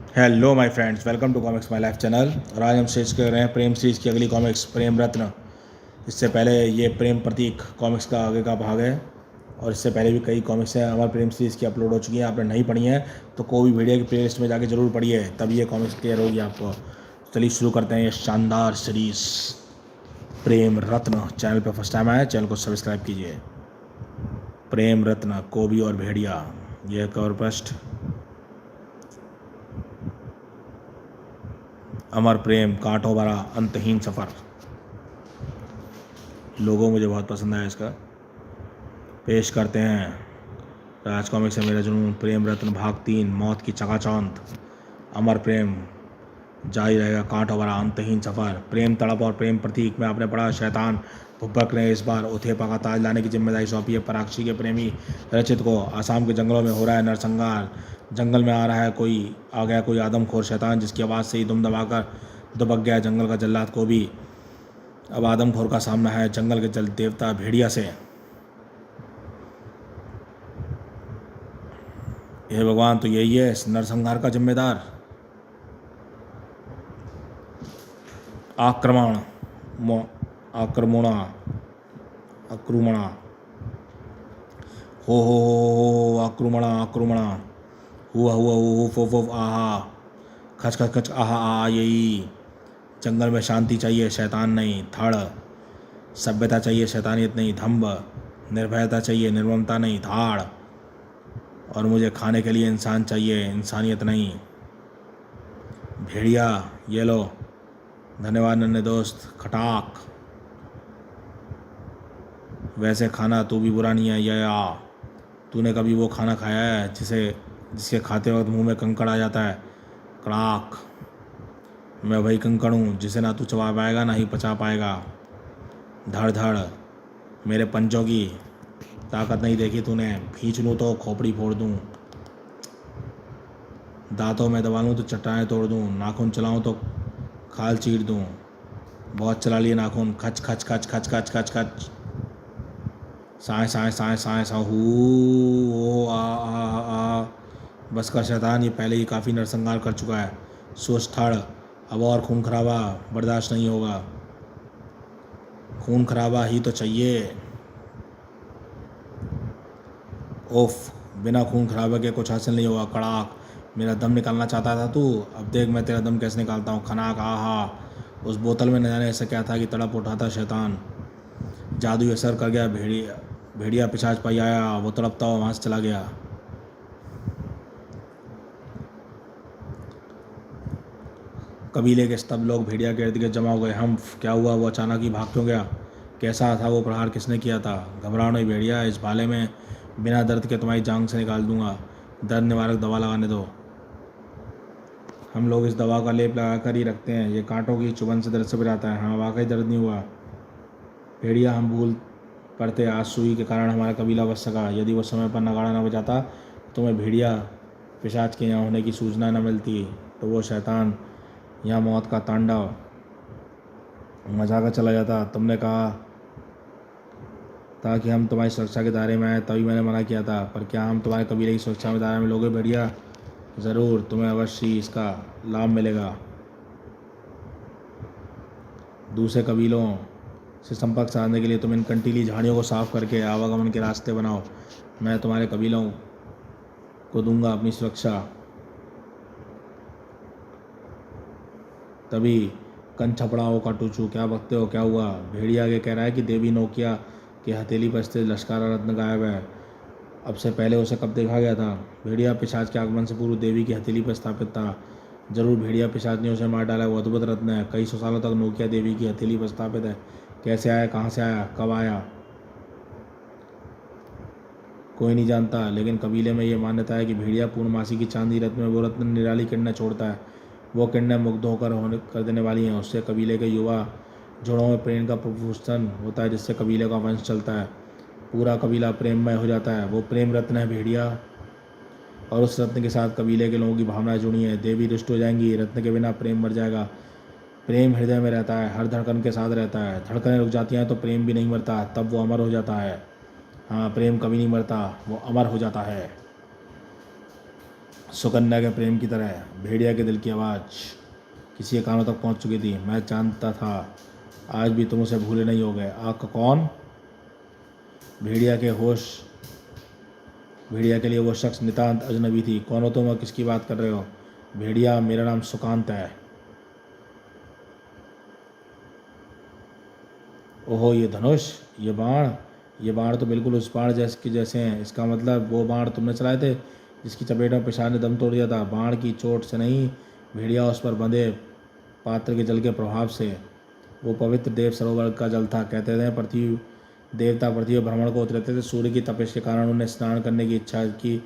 Hello my friends, welcome to comics my life channel. और आज हम शेष कर रहे हैं प्रेम सीरीज़ की अगली कॉमिक्स प्रेम रत्न। इससे पहले ये प्रेम प्रतीक कॉमिक्स का आगे का भाग है और इससे पहले भी कई कॉमिक्स हैं हमारे प्रेम सीरीज़ की अपलोड हो चुकी हैं। आपने नहीं पढ़ी हैं तो कोई भी वीडियो की प्लेलिस्ट में जाके ज़रूर पढ़िए, तब ये कॉमिक्स क्लियर होगी आपको। चलिए शुरू करते हैं ये शानदार सीरीज़ प्रेम रत्न। चैनल पर फर्स्ट टाइम आया, चैनल को सब्सक्राइब कीजिए। प्रेम रत्न कोबी और भेड़िया, यह कवर पृष्ठ। अमर प्रेम कांटों भरा अंतहीन सफ़र। लोगों मुझे बहुत पसंद आया इसका। पेश करते हैं राज कॉमिक से मेरा जुनून प्रेम रत्न भाग 3 मौत की चकाचौंध। अमर प्रेम जारी रहेगा, कांटों भरा अंतहीन सफ़र। प्रेम तड़प और प्रेम प्रतीक में आपने पढ़ा शैतान भुब्बक ने इस बार उथेपा का ताज लाने की जिम्मेदारी सौंपी है पराक्षी के प्रेमी रचित को। आसाम के जंगलों में हो रहा है नरसंहार। जंगल में आ रहा है आ गया कोई आदमखोर शैतान जिसकी आवाज़ से ही दुम दबाकर दुबक गया जंगल का जल्लाद को भी। अब आदमखोर का सामना है जंगल के जल देवता भेड़िया से। हे भगवान, तो यही है इस नरसंहार का जिम्मेदार। आक्रमण आक्रमणा आक्रमणा हो आक्रमणा आक्रमणा हुआ हुआ हो फो फो आहा खच खच खच आहा आ यही। जंगल में शांति चाहिए, शैतान नहीं धड़। सभ्यता चाहिए, शैतानियत नहीं धम्ब। निर्भयता चाहिए, निर्ममता नहीं धाड़। और मुझे खाने के लिए इंसान चाहिए, इंसानियत नहीं। भेड़िया ये लो। धन्यवाद नन्हे दोस्त। खटाक। वैसे खाना तू भी बुरा नहीं है या तूने कभी वो खाना खाया है जिसके खाते वक्त मुंह में कंकड़ आ जाता है? कड़ाक। मैं वही कंकड़ हूँ जिसे ना तू चबा पाएगा ना ही पचा पाएगा। धड़ धड़। मेरे पंचों की ताकत नहीं देखी तूने? खींच लूँ तो खोपड़ी फोड़ दूँ, दांतों में दबा लूँ तो चट्टानें तोड़ दूँ, नाखून चलाऊँ तो खाल चीर दूँ। बहुत चला लिए नाखून। खच खच खच खच खच खच खच। साए साए साए साए साहू ओ आ। बस कर शैतान, ये पहले ही काफ़ी नरसंहार कर चुका है। सोच ठाड़, अब और खून खराबा बर्दाश्त नहीं होगा। खून खराबा ही तो चाहिए। ओफ, बिना खून खराबे के कुछ हासिल नहीं हुआ। कड़ाक। मेरा दम निकालना चाहता था तू, अब देख मैं तेरा दम कैसे निकालता हूँ। खनाक आहा। उस बोतल में न जाने ऐसा क्या था कि तड़प उठा था शैतान। जादू असर कर गया। भेड़िया पिशाच पाई आया, वो तड़पता हुआ वहाँ से चला गया। कबीले के सब लोग भेड़िया के इर्द गिर्द जमा हो गए। हम क्या हुआ, वो अचानक ही भाग क्यों गया? कैसा था वो प्रहार, किसने किया था? घबराओ नहीं भेड़िया, इस भाले में बिना दर्द के तुम्हारी जांग से निकाल दूंगा। दर्द निवारक दवा लगाने दो। हम लोग इस दवा का लेप लगा कर ही रखते हैं, ये कांटों की चुभन से दर्द से बचाता है। हाँ वाकई दर्द नहीं हुआ भेड़िया, हम भूल पड़ते आज सुई के कारण हमारा कबीला बच सका। यदि वो समय पर नगाड़ा न बजाता तो मैं भेड़िया पिशाच के यहाँ होने की सूचना न मिलती तो वो शैतान यहाँ मौत का तांडव मचा कर चला जाता। तुमने कहा था कि हम तुम्हारी सुरक्षा के दायरे में आए, तभी मैंने मना किया था। पर क्या हम तुम्हारे कबीले की सुरक्षा में दायरे में लोगे भेड़िया? ज़रूर, तुम्हें अवश्य ही इसका लाभ मिलेगा। दूसरे कबीलों से संपर्क साधने के लिए तुम इन कंटीली झाड़ियों को साफ करके आवागमन के रास्ते बनाओ। मैं तुम्हारे कबीलों को दूंगा अपनी सुरक्षा। तभी कन छपड़ा हो काटूचू, क्या बकते हो, क्या हुआ? भेड़िया आगे कह रहा है कि देवी नोकिया की हथेली पर स्थित लश्कारा रत्न गायब है। अब से पहले उसे कब देखा गया था? भेड़िया पिशाच के आगमन से पूर्व देवी की हथेली पर स्थापित था। जरूर, भेड़िया पिशाच ने उसे मार डाला। वो अद्भुत रत्न है, कई सौ सालों तक नोकिया देवी की हथेली पर स्थापित है। कैसे आया, कहाँ से आया, कब आया, कोई नहीं जानता, लेकिन कबीले में ये मान्यता है कि भेड़िया पूर्णमासी की चांदी रत्न में वो रत्न निराली किरणें छोड़ता है। वो किरणें मुग्ध होकर होने कर देने वाली हैं। उससे कबीले के युवा जोड़ों में प्रेम का प्रफुल्लन होता है, जिससे कबीले का वंश चलता है। पूरा कबीला प्रेममय हो जाता है। वो प्रेम रत्न है भेड़िया, और उस रत्न के साथ कबीले के लोगों की भावनाएं जुड़ी हैं। देवी रुष्ट हो जाएंगी, रत्न के बिना प्रेम मर जाएगा। प्रेम हृदय में रहता है, हर धड़कन के साथ रहता है। धड़कनें रुक जाती हैं तो प्रेम भी नहीं मरता, तब वो अमर हो जाता है। हाँ, प्रेम कभी नहीं मरता, वो अमर हो जाता है। सुकन्या के प्रेम की तरह भेड़िया के दिल की आवाज़ किसी के कानों तक पहुंच चुकी थी। मैं जानता था आज भी तुम उसे भूले नहीं हो गए। आपका कौन? भेड़िया के होश भेड़िया के लिए वो शख्स नितांत अजनबी थी। कौन हो तुम और किसकी बात कर रहे हो? भेड़िया, मेरा नाम सुकांत है। ओहो, ये धनुष, ये बाण तो बिल्कुल उस बाण जैसे हैं। इसका मतलब वो बाण तुमने चलाए थे जिसकी चपेट में पिशाच ने दम तोड़ दिया था? बाण की चोट से नहीं, भेड़िया, उस पर बंधे पात्र के जल के प्रभाव से। वो पवित्र देव सरोवर का जल था। कहते थे पृथ्वी देवता पृथ्वी पर भ्रमण को उतरते थे। सूर्य की तपिश के कारण उन्हें स्नान करने की इच्छा की।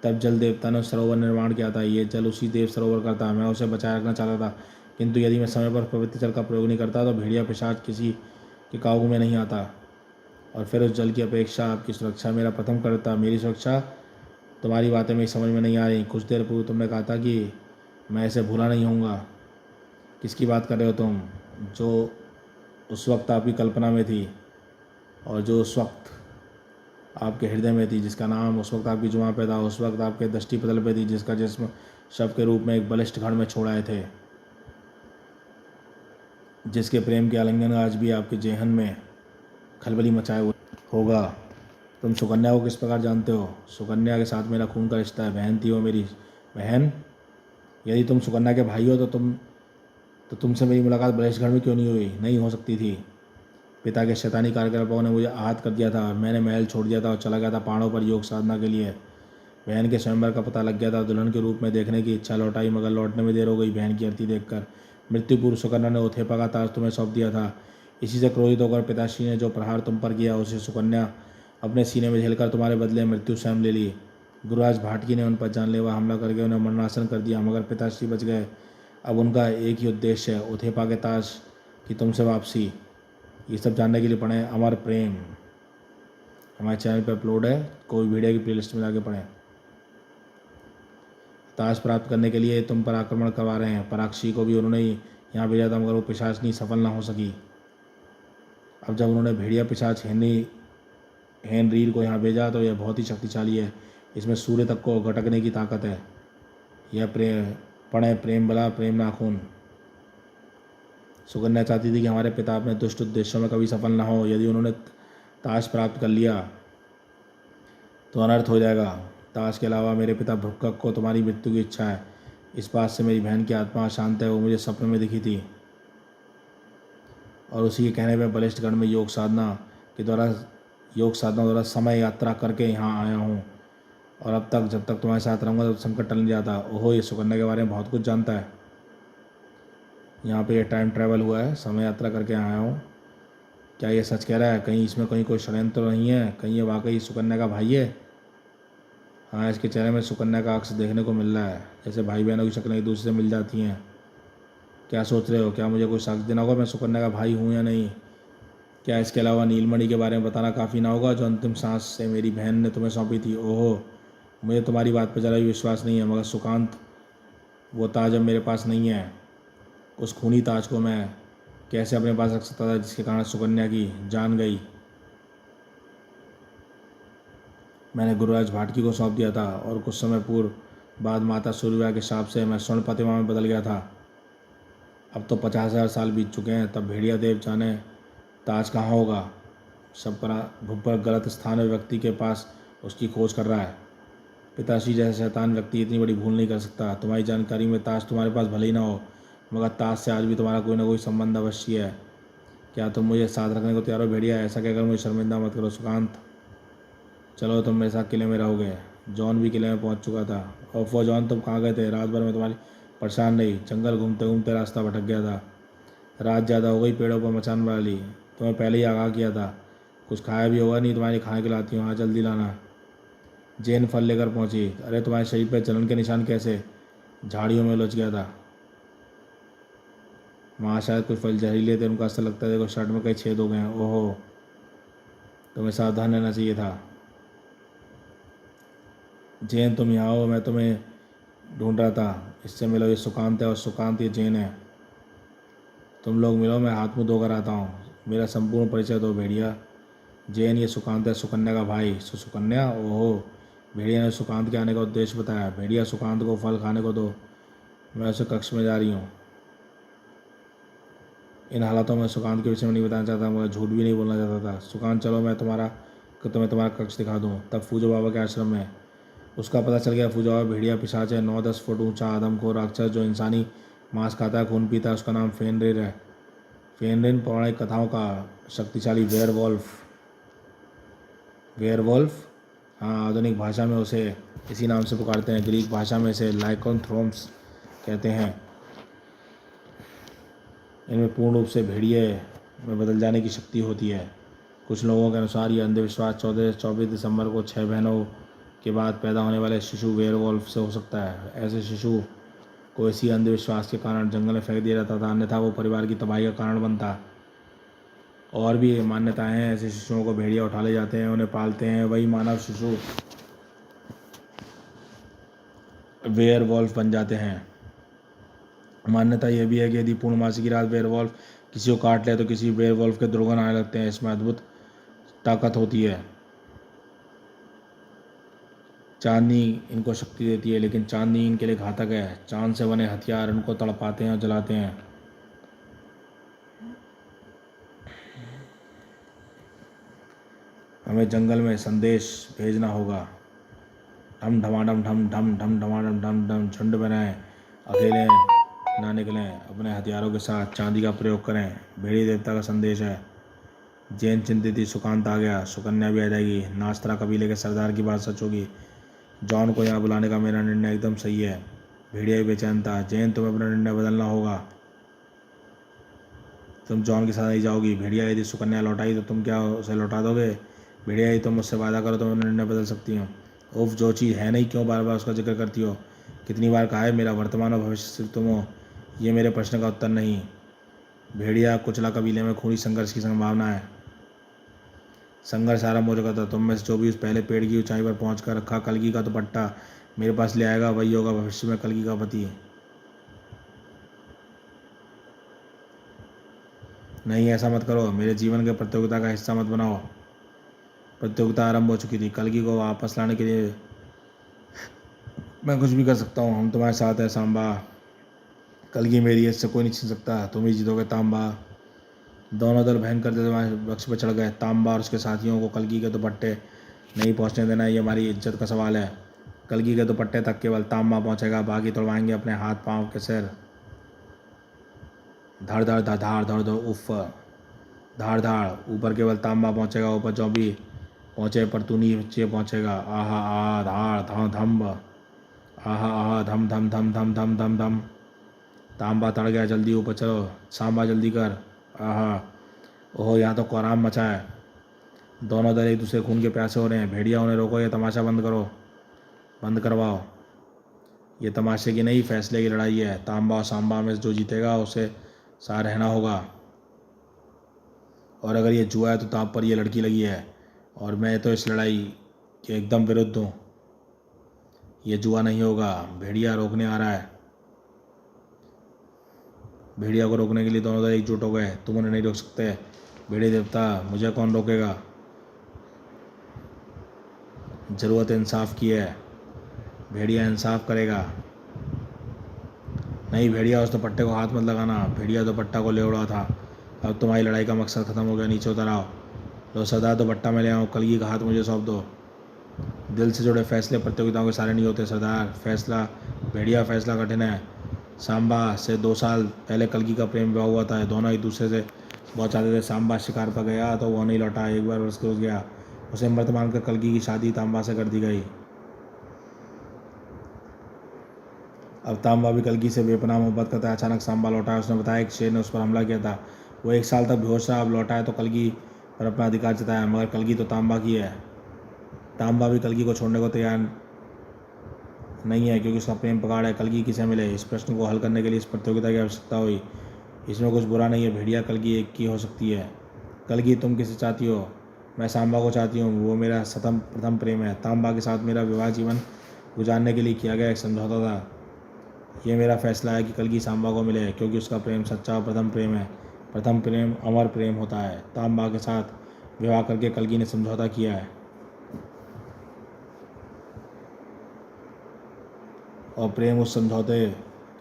तब जल देवता ने सरोवर निर्माण किया था। ये जल उसी देव सरोवर का था। मैं उसे बचाए रखना चाहता था, किंतु यदि मैं समय पर पवित्र जल का प्रयोग नहीं करता तो भेड़िया पिशाच किसी के काबू में नहीं आता। और फिर उस जल की अपेक्षा आपकी सुरक्षा मेरा प्रथम कर्तव्य था। मेरी सुरक्षा? तुम्हारी बातें मेरी समझ में नहीं आ रही। कुछ देर पूर्व तुमने कहा था कि मैं इसे भूला नहीं होऊंगा। किसकी बात कर रहे हो तुम? जो उस वक्त आपकी कल्पना में थी और जो उस वक्त आपके हृदय में थी, जिसका नाम उस वक्त आपकी जुबां पे था, उस वक्त आपके दृष्टि पटल पे थी, जिसका जिस्म शव के रूप में एक बलिष्ठ घड़ में छोड़ आए थे, जिसके प्रेम के आलिंगन आज भी आपके जेहन में खलबली मचाए हुए होगा। तुम सुकन्या को किस प्रकार जानते हो? सुकन्या के साथ मेरा खून का रिश्ता है। बहन थी वो मेरी। बहन? यदि तुम सुकन्या के भाई हो तो तुमसे मेरी मुलाकात बलिष्ठगढ़ में क्यों नहीं हुई? नहीं हो सकती थी। पिता के शैतानी कार्यकलापों ने मुझे आहत कर दिया था। मैंने महल छोड़ दिया था और चला गया था पहाड़ों पर योग साधना के लिए। बहन के स्वयंवर का पता लग गया था। दुल्हन के रूप में देखने की इच्छा लौटाई, मगर लौटने में देर हो गई। बहन की आरती देखकर मृत्यु पूर्व सुकन्या ने उथेपा का ताज तुम्हें सौंप दिया था। इसी से क्रोधित होकर पिताश्री ने जो प्रहार तुम पर किया, उसे सुकन्या अपने सीने में झेलकर तुम्हारे बदले मृत्यु स्वयं ले ली। गुरुराज भाटकी ने उन पर जानलेवा हमला करके उन्हें मरणासन कर दिया, मगर पिताश्री बच गए। अब उनका एक ही उद्देश्य है, उथेपा के ताज की तुमसे वापसी। ये सब जानने के लिए पढ़ें अमर प्रेम। हमारे चैनल पर अपलोड है, कोई वीडियो की प्लेलिस्ट में जाके पढ़ें। ताज प्राप्त करने के लिए तुम पर आक्रमण करवा रहे हैं। पराक्षी को भी उन्होंने ही यहाँ भेजा था, मगर वो पिशाचनी सफल ना हो सकी। अब जब उन्होंने भेड़िया पिशाच हेनरीर को यहाँ भेजा तो यह बहुत ही शक्तिशाली है। इसमें सूर्य तक को घटकने की ताकत है। यह पढ़ें प्रेम बला प्रेम नाखून। सुकन्या चाहती थी कि हमारे पिता अपने दुष्ट उद्देश्यों में कभी सफल ना हो। यदि उन्होंने ताश प्राप्त कर लिया तो अनर्थ हो जाएगा। ताश के अलावा मेरे पिता भुक्कक को तुम्हारी मृत्यु की इच्छा है। इस बात से मेरी बहन की आत्मा शांत है। वो मुझे सपने में दिखी थी और उसी के कहने पर बलिष्ठगढ़ में योग साधना द्वारा समय यात्रा करके यहाँ आया हूँ। और अब तक जब तक तुम्हारे साथ रहूँगा तो संकट टल नहीं जाता। ओहो, ये सुकन्या के बारे में बहुत कुछ जानता है। यहाँ पे ये टाइम ट्रैवल हुआ है, समय यात्रा करके आया हूँ। क्या ये सच कह रहा है? कहीं इसमें कोई षड्यंत्र तो नहीं है? कहीं ये वाकई सुकन्या का भाई है? हाँ, इसके चेहरे में सुकन्या का अक्स देखने को मिल रहा है, जैसे भाई बहनों की शक्लें एक दूसरे से मिल जाती हैं। क्या सोच रहे हो? क्या मुझे कोई साक्ष्य देना होगा मैं सुकन्या का भाई हूँ या नहीं? क्या इसके अलावा नीलमणि के बारे में बताना काफ़ी ना होगा, जो अंतिम सांस से मेरी बहन ने तुम्हें सौंपी थी? ओहो, मुझे तुम्हारी बात पर जरा भी विश्वास नहीं है। मगर सुकांत, वो ताज अब मेरे पास नहीं है। उस खूनी ताज को मैं कैसे अपने पास रख सकता था, जिसके कारण सुकन्या की जान गई? मैंने गुरुराज भाटकी को सौंप दिया था और कुछ समय पूर्व बाद माता सूर्यवा के शाप से मैं स्वर्ण प्रतिमा में बदल गया था। अब तो 50,000 साल बीत चुके हैं। तब भेड़िया देव जाने ताज कहाँ होगा। सब पर गलत स्थान में व्यक्ति के पास उसकी खोज कर रहा है। पिताश्री जैसा शैतान व्यक्ति इतनी बड़ी भूल नहीं कर सकता। तुम्हारी जानकारी में ताज तुम्हारे पास भले ही ना हो, मगर ताज से आज भी तुम्हारा कोई ना कोई संबंध अवश्य है। क्या तुम मुझे साथ रखने को तैयार हो भेड़िया? ऐसा कहकर मुझे शर्मिंदा मत करो सुकांत। चलो, तुम मेरे साथ किले में रहोगे। जॉन भी किले में पहुंच चुका था। ओफो जॉन, तुम कहाँ गए थे? रात भर में तुम्हारी परेशान रही। जंगल घूमते घूमते रास्ता भटक गया था। रात ज़्यादा हो गई, पेड़ों पर मचान बना ली। तुम्हें पहले ही आगाह किया था। कुछ खाया भी होगा, नहीं तुम्हारे खाने खिलाती हूँ। हाँ, जल्दी लाना। जैन फल लेकर पहुंची। अरे, तुम्हारे शरीर पर जलन के निशान कैसे? झाड़ियों में उलझ गया था। वहाँ शायद कुछ फल जहरीले थे, उनका असर लगता है। देखो, शर्ट में कई छेद हो गए हैं। ओहो, तुम्हें सावधान रहना चाहिए था। जैन, तुम यहाँ हो, मैं तुम्हें ढूंढ रहा था। इससे मिलो, ये सुकांत है और सुकांत ये जैन है। तुम लोग मिलो, मैं हाथ मुँह धोकर आता हूँ। मेरा संपूर्ण परिचय दो भेड़िया। जैन, ये सुकांत है, सुकन्या का भाई। सुकन्या? ओहो, भेड़िया ने सुकांत के आने का उद्देश्य बताया। भेड़िया, सुकांत को फल खाने को दो, मैं उसे कक्ष में जा रही हूँ। इन हालातों में सुकांत के विषय में नहीं बताना चाहता, मगर झूठ भी नहीं बोलना चाहता था। सुकांत, चलो मैं तुम्हारा कक्ष दिखा दूँ। तब फूजो बाबा के आश्रम में उसका पता चल गया। फूजो बाबा भेड़िया पिशाच है, 9-10 फुट ऊंचा आदमखोर राक्षस जो इंसानी मांस खाता है, खून पीता है। उसका नाम फेनरिर है। फेनरिर पौराणिक कथाओं का शक्तिशाली वेयरवॉल्फ, हाँ, आधुनिक भाषा में उसे इसी नाम से पुकारते हैं। ग्रीक भाषा में इसे लाइकोनथ्रोम्स कहते हैं। इनमें पूर्ण रूप से भेड़िए में बदल जाने की शक्ति होती है। कुछ लोगों के अनुसार यह अंधविश्वास 24 दिसंबर को 6 बहनों के बाद पैदा होने वाले शिशु वेयरवॉल्फ से हो सकता है। ऐसे शिशु को इसी अंधविश्वास के कारण जंगल में फेंक दिया जाता था, अन्यथा वो परिवार की तबाही का कारण बनता। और भी मान्यताएं हैं। ऐसे शिशुओं को भेड़िया उठा ले जाते हैं, उन्हें पालते हैं, वही मानव शिशु वेयरवॉल्फ बन जाते हैं। मान्यता यह भी है कि यदि पूर्णमासी की रात वेयरवॉल्फ किसी को काट ले तो किसी वेयरवॉल्फ के दुर्गुण आने लगते हैं। इसमें अद्भुत ताकत होती है। चांदनी इनको शक्ति देती है, लेकिन चांदनी इनके लिए घातक है। चांद से बने हथियार इनको तड़पाते हैं और जलाते हैं। हमें जंगल में संदेश भेजना होगा। ढम ढमाडम ढम ढम ढम ढमाडम ढम ढम। झुंड बनाएं, अकेले ना निकलें, अपने हथियारों के साथ चांदी का प्रयोग करें। भेड़ी देवता का संदेश है। जैन चिंतित थी। सुकांत आ गया, सुकन्या भी आ जाएगी। नास्तरा कबीले के सरदार की बात सच होगी। जॉन को यहाँ बुलाने का मेरा निर्णय एकदम सही है। भेड़िया भी बेचैन था। जैन, तुम्हें अपना निर्णय बदलना होगा। तुम जॉन के साथ नहीं जाओगी। भेड़िया, यदि सुकन्या लौटाई तो तुम क्या उसे लौटा दोगे? भेड़िया, यदि तुम मुझसे वादा करो तो मैं निर्णय बदल सकती हूँ। उफ, जो चीज़ है नहीं, क्यों बार बार उसका जिक्र करती हो? कितनी बार कहा है मेरा वर्तमान और भविष्य सिर्फ तुम हो। ये मेरे प्रश्न का उत्तर नहीं। भेड़िया, कुचला कबीले में खूनी संघर्ष की संभावना है। संघर्ष आरंभ हो चुका था। तुम में से जो भी उस पहले पेड़ की ऊंचाई पर पहुँच कर रखा कलगी का दुपट्टा मेरे पास ले आएगा, वही होगा भविष्य में कलगी का पति। नहीं, ऐसा मत करो। मेरे जीवन के प्रतियोगिता का हिस्सा मत बनाओ। प्रतियोगिता आरंभ हो चुकी थी। कलगी को वापस लाने के लिए मैं कुछ भी कर सकता हूँ। हम तुम्हारे साथ हैं सांबा। कलगी मेरी है, इससे कोई नहीं छीन सकता। तुम ही जीतोगे तांबा। दोनों दल भयंकर वृक्ष पर चढ़ गए। तांबा और उसके साथियों को कलगी के दुपट्टे नहीं पहुंचने देना, ये हमारी इज्जत का सवाल है। कलगी के दुपट्टे तक केवल तांबा पहुंचेगा, बाकी तोड़वाएंगे अपने हाथ पांव के सिर। धड़ धड़ धड़ धाड़ धड़ धड़ उफ, धाड़ धाड़। ऊपर केवल तांबा पहुंचेगा, ऊपर जो भी पहुंचे पर तू नीचे पहुंचेगा। आहा आहा धाड़ धां धम्ब, आहा आहा धम धम धम धम धम धम धम। तांबा तड़ गया, जल्दी ऊपर चलो। सांबा जल्दी कर। आहा, ओहो, यहाँ तो कोहराम मचा है। दोनों दल एक दूसरे खून के प्यासे हो रहे हैं। भेड़िया, उन्हें रोको, ये तमाशा बंद करो, बंद करवाओ। ये तमाशे की नहीं, फैसले की लड़ाई है। तांबा और सांबा में से जो जीतेगा उसे साथ रहना होगा। और अगर ये जुआ है तो ताप पर ये लड़की लगी है, और मैं तो इस लड़ाई के एकदम विरुद्ध हूँ। ये जुआ नहीं होगा। भेड़िया रोकने आ रहा है। भेड़िया को रोकने के लिए दोनों दल एकजुट हो गए। तुम उन्हें नहीं रोक सकते। भेड़िया देवता, मुझे कौन रोकेगा? ज़रूरत इंसाफ की है। भेड़िया इंसाफ करेगा। नहीं भेड़िया, उस दुपट्टे को हाथ मत लगाना। भेड़िया दुपट्टा को ले उड़ा था। अब तुम्हारी लड़ाई का मकसद खत्म हो गया। नीचे उतर आओ। लो सरदार, दुपट्टा मैं ले आऊँ। कलगी का हाथ मुझे सौंप दो। दिल से जुड़े फैसले प्रतियोगिताओं के सारे नहीं होते सरदार। भेड़िया, फैसला कठिन है। सांबा से 2 साल पहले कलगी का प्रेम विवाह हुआ था। दोनों एक दूसरे से बहुत चाहते थे। सांबा शिकार पर गया तो वो नहीं लौटा। एक बार उसको गया, उसे मृत मानकर कलगी की शादी तांबा से कर दी गई। अब तांबा भी कलगी से बेपनाह मोहब्बत करता है। अचानक सांबा लौटा है। उसने बताया कि शेर ने उस पर हमला किया था। वो 1 साल तक बेहोश रहा। अब लौटा है तो कलगी पर अपना अधिकार जताया, मगर कलगी तो तांबा की है। तांबा भी कलगी को छोड़ने को तैयार नहीं है, क्योंकि उसका प्रेम पगाड़ है। कलगी किसे मिले? इस प्रश्न को हल करने के लिए इस प्रतियोगिता की आवश्यकता हुई। इसमें कुछ बुरा नहीं है। भेड़िया, कलगी एक की हो सकती है। कलगी, तुम किसे चाहती हो? मैं सांबा को चाहती हूँ। वो मेरा प्रथम प्रेम है। तांबा के साथ मेरा विवाह जीवन गुजारने के लिए किया गया एक समझौता था। ये मेरा फैसला है कि कलगी सांबा को मिले, क्योंकि उसका प्रेम सच्चा और प्रथम प्रेम है। प्रथम प्रेम अमर प्रेम होता है। तांबा के साथ विवाह करके कलगी ने समझौता किया है। और प्रेम उस समझौते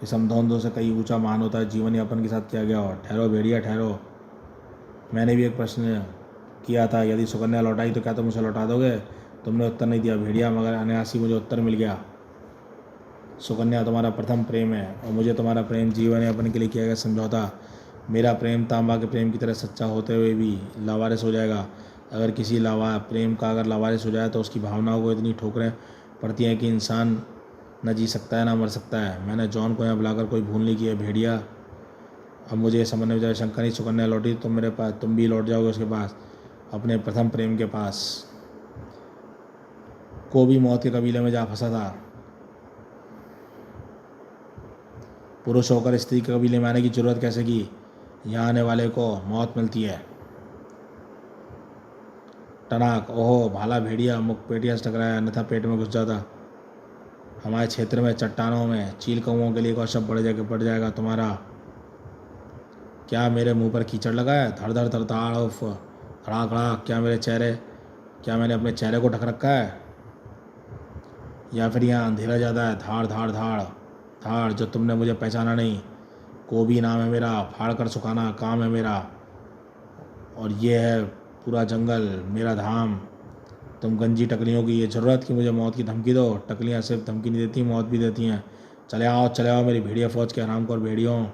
के समझौतों से कई ऊंचा मान होता है जीवन यापन के साथ किया गया हो। ठहरो भेड़िया ठहरो, मैंने भी एक प्रश्न किया था, यदि सुकन्या लौटाई तो क्या तुम उसे लौटा दोगे? तुमने उत्तर नहीं दिया भेड़िया, मगर अनायासी मुझे उत्तर मिल गया। सुकन्या तुम्हारा प्रथम प्रेम है और मुझे तुम्हारा प्रेम जीवन यापन के लिए किया गया समझौता। मेरा प्रेम तांबा के प्रेम की तरह सच्चा होते हुए भी लावारिस हो जाएगा। अगर किसी प्रेम का अगर लावारिस हो जाए तो उसकी भावनाओं को इतनी ठोकरें पड़ती हैं कि इंसान न जी सकता है ना मर सकता है। मैंने जॉन को यहाँ बुलाकर कोई भूल नहीं की है भेड़िया। अब मुझे समझने में शंका नहीं, सुकन्या लौटी तो मेरे पास तुम भी लौट जाओगे उसके पास, अपने प्रथम प्रेम के पास। को भी मौत के कबीले में जा फंसा था। पुरुष होकर स्त्री के कबीले में आने की जरूरत कैसे की? यहाँ आने वाले को मौत मिलती है। टनाक, ओहो भाला भेड़िया, मुख पेटिया से टकराया अन्यथा पेट में घुस जाता। हमारे क्षेत्र में चट्टानों में चील कौओं के लिए एक और शब्द बढ़ जाएगा तुम्हारा। क्या मेरे मुंह पर कीचड़ लगा है? धड़ धड़ धड़ाड़ उफ धड़ाक धड़ाक, क्या मैंने अपने चेहरे को ढक रखा है? या फिर यहाँ अंधेरा ज़्यादा है? धाड़ धाड़ धाड़ धाड़, जो तुमने मुझे पहचाना नहीं। कोबी नाम है मेरा, फाड़ कर सुखाना काम है मेरा, और ये है पूरा जंगल मेरा धाम। तुम गंजी टकलियों की ये ज़रूरत कि मुझे मौत की धमकी दो? टकलियाँ सिर्फ धमकी नहीं देती, मौत भी देती हैं। चले आओ मेरी भेड़िया फौज के हरामखोर भेड़ियों।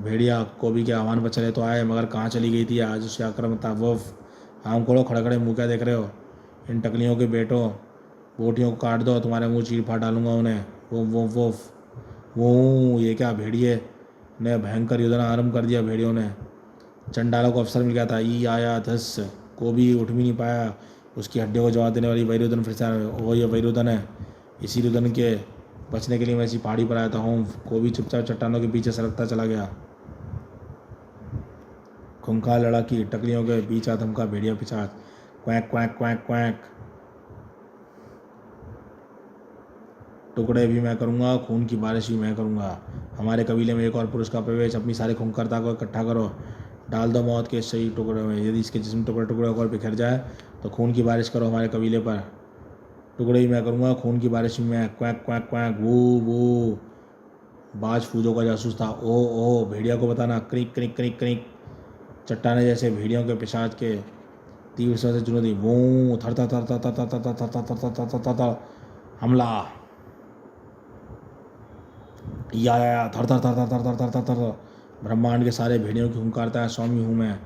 भेड़िया कोबी के आह्वान पर चले तो आए, मगर कहाँ चली गई थी आज उससे आक्रामकता? वुफ, आम खोलो, खड़े खड़े मुँह क्या देख रहे हो? इन टकलियों के बेटों बोटियों को काट दो, तुम्हारे मुँह चीर फाड़ डालूंगा उन्हें। वुफ वो ये क्या? भेड़िए ने भयंकर युद्धना आरंभ कर दिया। भेड़ियों ने चंडालों को अवसर मिल गया था। ई आया धस, कोबी उठ भी नहीं पाया। उसकी हड्डियों को जवाब देने वाली वैरुदन फिर से वो ये वैरुदन है। इसी रुदन के बचने के लिए मैं इसी पहाड़ी पर आया था हूँ। कोबी चुपचाप चट्टानों के पीछे सरकता चला गया। खुंखार लड़ाकी टकलियों के बीच आ धमका भेड़िया पिछाच। क्वैक क्वैक क्वैक क्वैक, टुकड़े भी मैं करूँगा, खून की बारिश भी मैं करूँगा। हमारे कबीले में एक और पुरुष का प्रवेश, अपनी सारी खूंखारता को इकट्ठा करो, डाल दो मौत के सही टुकड़े में। यदि इसके जिस्म टुकड़े टुकड़े होकर बिखर जाए तो खून की बारिश करो हमारे कबीले पर। टुकड़े भी मैं करूँगा, खून की बारिश भी मैं। क्वैक क्वैक क्वैक, वो बाज फूजों का जासूस था। ओह भेड़िया को बताना। क्रिक क्रिक क्रिक क्रिक, चट्टाने जैसे भेड़ियों के पिशाच के तीव्र स्वर से जुनूदी। वो थर थर थर थर थर थर थर थर थर थर थर थर थर, हमला। या थर थर थर थर थर थर थर थर थर, ब्रह्मांड के सारे भेड़ियों की खूंखारता है स्वामी हूँ मैं।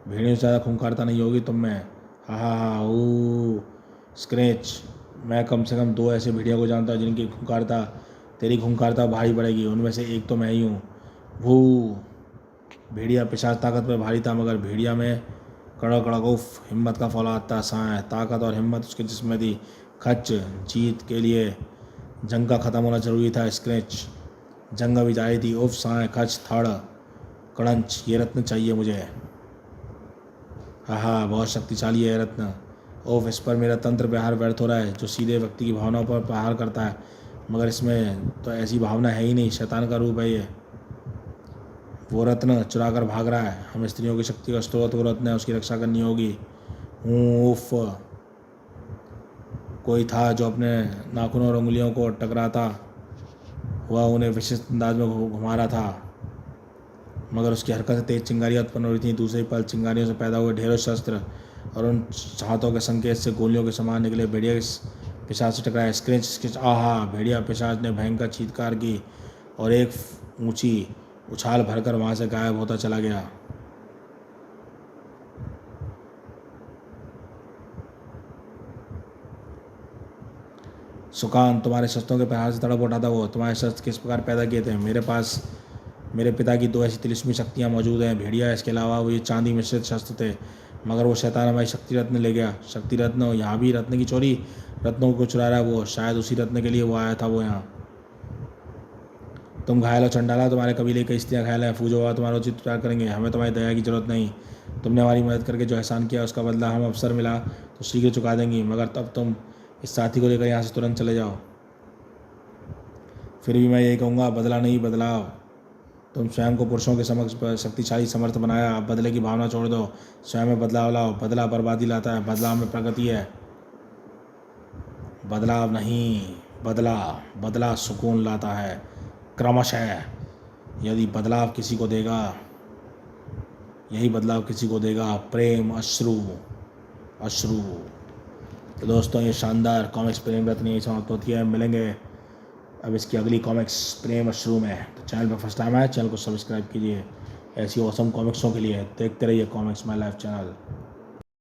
भेड़ियों से ज़्यादा खूंखारता नहीं होगी तुम में। हा ओ स्क्रैच, मैं कम से कम 2 ऐसे भेड़ियों को जानता हूँ जिनकी खूंखारता तेरी खूंखारता भारी पड़ेगी। उनमें से एक तो मैं ही हूँ। भू भेड़िया पिशाच ताकत में भारी था, मगर भेड़िया में कड़क कड़क उफ हिम्मत का फौलाद था। साए ताकत और हिम्मत उसके जिस्म में थी। खच, जीत के लिए जंग का ख़त्म होना जरूरी था। स्क्रैच, जंग अभी जारी थी। उफ साए खच थड़ कड़ंच, ये रत्न चाहिए मुझे। हाँ बहुत शक्तिशाली है रत्न। ओफ, इस पर मेरा तंत्र प्रहार व्यर्थ हो रहा है, जो सीधे व्यक्ति की भावनाओं पर प्रहार करता है, मगर इसमें तो ऐसी भावना है ही नहीं। शैतान का रूप है ये। वो रत्न चुरा कर भाग रहा है। हम स्त्रियों की शक्ति का स्रोत वो रत्न है, उसकी रक्षा करनी होगी। उफ, कोई था जो अपने नाखूनों और उंगलियों को टकराता हुआ उन्हें विशिष्ट अंदाज में घुमा रहा था, मगर उसकी हरकत से तेज चिंगारियाँ उत्पन्न हो रही थी। दूसरे पल चिंगारियों से पैदा हुए ढेरों शस्त्र और उन हाथों के संकेत से गोलियों के समान निकले। भेड़िया पिशाच से टकराया। स्क्रेच स्क्रेच, आहा, भेड़िया पिशाच ने भयंकर चीत्कार की और एक ऊंची उछाल भरकर वहाँ से गायब होता चला गया। सुकान, तुम्हारे शस्त्रों के प्रहार से तड़प उठा था वो। तुम्हारे शस्त्र किस प्रकार पैदा किए थे? मेरे पास मेरे पिता की 2 ऐसी तिलिस्मी शक्तियाँ मौजूद हैं भेड़िया। इसके अलावा वो ये चांदी मिश्रित शस्त्र थे, मगर वो शैतान हमारी शक्ति रत्न ले गया। शक्ति रत्न? यहाँ भी रत्न की चोरी? रत्नों को चुरा रहा है वो। शायद उसी रत्न के लिए वो आया था वो यहाँ। तुम घायल हो चंडाला, तुम्हारे कबीले की स्त्रियाँ घायल हैं। फूजो बाबा तुम्हारा उचित उपचार करेंगे। हमें तुम्हारी दया की जरूरत नहीं। तुमने हमारी मदद करके जो एहसान किया उसका बदला हम अवसर मिला तो शीघ्र चुका देंगी, मगर तब तुम इस साथी को लेकर यहाँ से तुरंत चले जाओ। फिर भी मैं यही कहूँगा, बदला नहीं बदलाव। तुम स्वयं को पुरुषों के समक्ष शक्तिशाली समर्थ बनाया। अब बदले की भावना छोड़ दो, स्वयं में बदलाव लाओ। बदला बर्बादी लाता है, बदलाव में प्रगति है। बदलाव नहीं बदला बदला सुकून लाता है क्रमशः। यदि बदलाव किसी को देगा, यही बदलाव किसी को देगा प्रेम अश्रु अश्रु। तो दोस्तों ये शानदार कॉमिक्स प्रेम रत्न यही समाप्त होती है। मिलेंगे अब इसकी अगली कॉमिक्स प्रेम अश्रु में। तो चैनल पर फर्स्ट टाइम आए, चैनल को सब्सक्राइब कीजिए ऐसी औसम कॉमिक्सों के लिए। देखते रहिए कॉमिक्स माय लाइफ चैनल।